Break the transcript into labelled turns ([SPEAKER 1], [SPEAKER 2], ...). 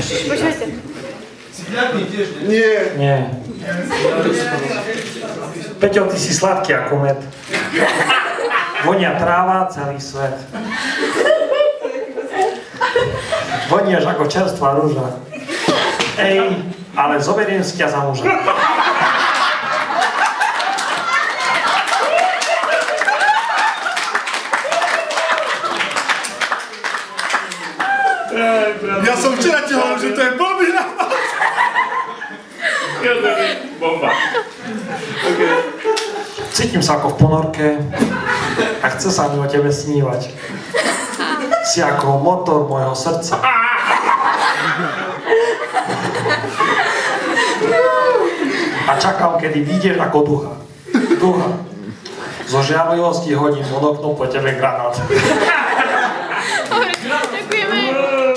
[SPEAKER 1] Počujete.
[SPEAKER 2] Nie. Peťo, ty si sladký ako med. Vonia tráva celý svet. Voniaš ako čerstvá rúža. Ej, ale zoberiem si ťa za muža.
[SPEAKER 3] Ja som včera ti hovoril, že to je blbý nápad.
[SPEAKER 4] Bomba.
[SPEAKER 2] Okay. Cítim sa ako v ponorke a chce sa mi o tebe snívať. Si ako motor môjho srdca. A čakám, kedy vyjdeš ako ducha. Ducha. Zo žiarlivosti hodím od oknu po tebe granát.